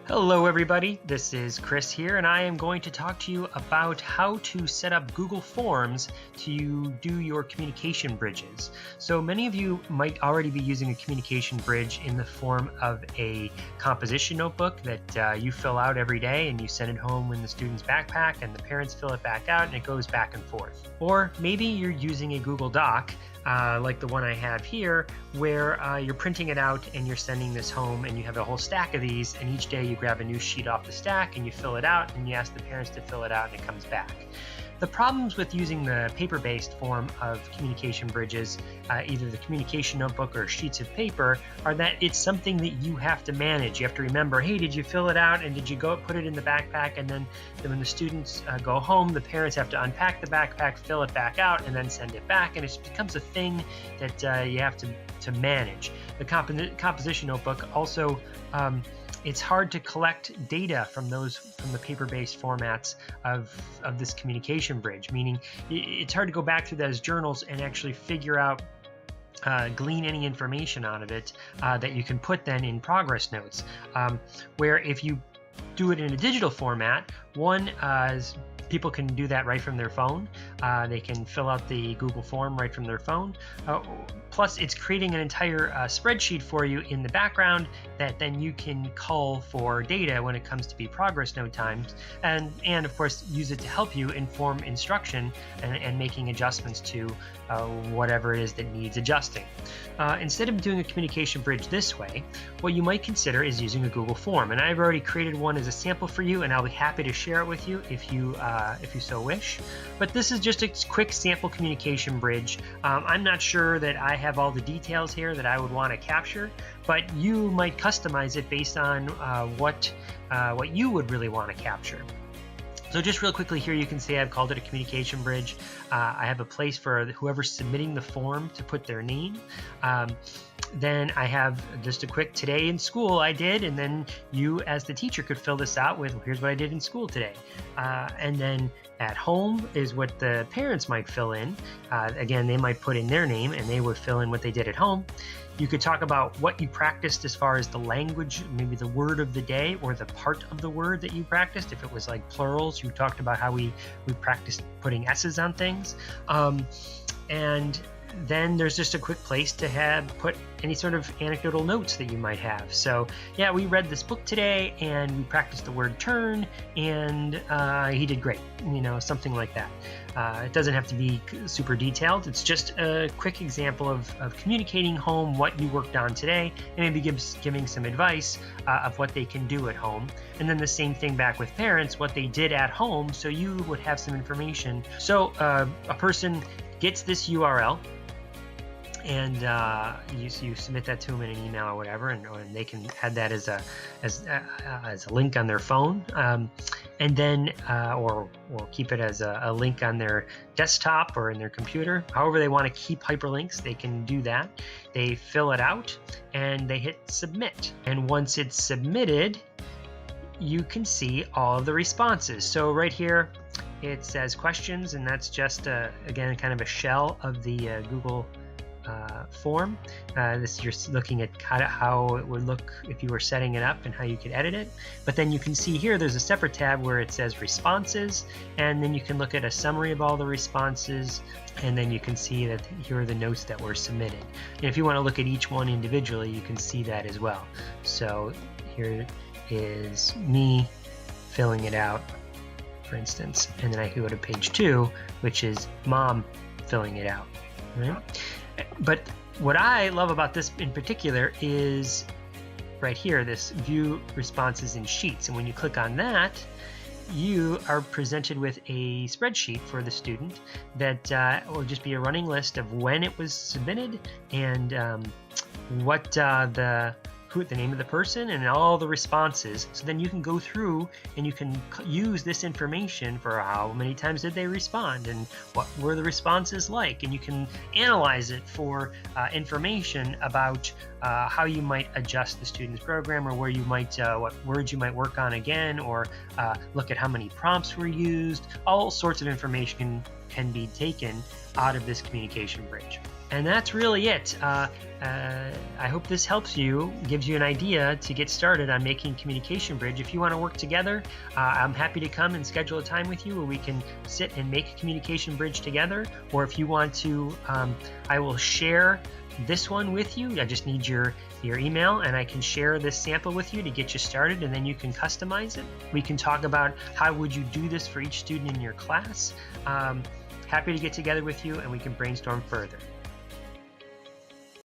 Hello everybody, this is Chris here, and I am going to talk to you about how to set up Google Forms to do your communication bridges. So many of you might already be using a communication bridge in the form of a composition notebook that you fill out every day and you send it home in the student's backpack and the parents fill it back out and it goes back and forth. Or maybe you're using a Google Doc like the one I have here, where you're printing it out and you're sending this home and you have a whole stack of these, and each day you grab a new sheet off the stack and you fill it out and you ask the parents to fill it out and it comes back. The problems with using the paper-based form of communication bridges, either the communication notebook or sheets of paper, are that it's something that you have to manage. You have to remember, hey, did you fill it out and did you go put it in the backpack? And then when the students go home, the parents have to unpack the backpack, fill it back out, and then send it back. And it becomes a thing that you have to manage. The composition notebook also it's hard to collect data from the paper-based formats of this communication bridge, meaning it's hard to go back through those journals and actually figure out, glean any information out of it that you can put then in progress notes. Where if you do it in a digital format, people can do that right from their phone. They can fill out the Google form right from their phone. Plus, it's creating an entire spreadsheet for you in the background that then you can cull for data when it comes to be progress note times, and of course use it to help you inform instruction and making adjustments to whatever it is that needs adjusting. Instead of doing a communication bridge this way, what you might consider is using a Google form, and I've already created one as a sample for you, and I'll be happy to share it with you if you so wish. But this is just a quick sample communication bridge. I'm not sure that I have all the details here that I would want to capture, but you might customize it based on what you would really want to capture. So just real quickly here, you can see I've called it a communication bridge. I have a place for whoever's submitting the form to put their name. Then I have just a quick today in school I did, and then you as the teacher could fill this out with, here's what I did in school today. And then at home is what the parents might fill in. Again, they might put in their name and they would fill in what they did at home. You could talk about what you practiced as far as the language, maybe the word of the day or the part of the word that you practiced. If it was like plurals, you talked about how we practiced putting S's on things. And then there's just a quick place to put any sort of anecdotal notes that you might have. So yeah, we read this book today and we practiced the word turn and he did great, something like that. It doesn't have to be super detailed. It's just a quick example of communicating home what you worked on today and maybe giving some advice of what they can do at home. And then the same thing back with parents, what they did at home, so you would have some information. So a person gets this URL, and you submit that to them in an email or whatever, and they can add that as a link on their phone, and then or keep it as a link on their desktop or in their computer. However they want to keep hyperlinks, they can do that. They fill it out and they hit submit, and once it's submitted, you can see all of the responses. So right here it says questions, and that's just again kind of a shell of the Google form. You're looking at how it would look if you were setting it up and how you could edit it. But then you can see here there's a separate tab where it says responses, and then you can look at a summary of all the responses, and then you can see that here are the notes that were submitted. And if you want to look at each one individually, you can see that as well. So here is me filling it out, for instance, and then I go to page 2, which is mom filling it out. Right? But what I love about this in particular is right here, this view responses in sheets. And when you click on that, you are presented with a spreadsheet for the student that will just be a running list of when it was submitted and what the name of the person and all the responses. So then you can go through and you can use this information for how many times did they respond and what were the responses like, and you can analyze it for information about how you might adjust the student's program, or where you might what words you might work on again, or look at how many prompts were used. All sorts of information can be taken out of this communication bridge. And that's really it. I hope this helps you, gives you an idea to get started on making Communication Bridge. If you want to work together, I'm happy to come and schedule a time with you where we can sit and make a Communication Bridge together. Or if you want to, I will share this one with you. I just need your email, and I can share this sample with you to get you started, and then you can customize it. We can talk about how would you do this for each student in your class. Happy to get together with you, and we can brainstorm further.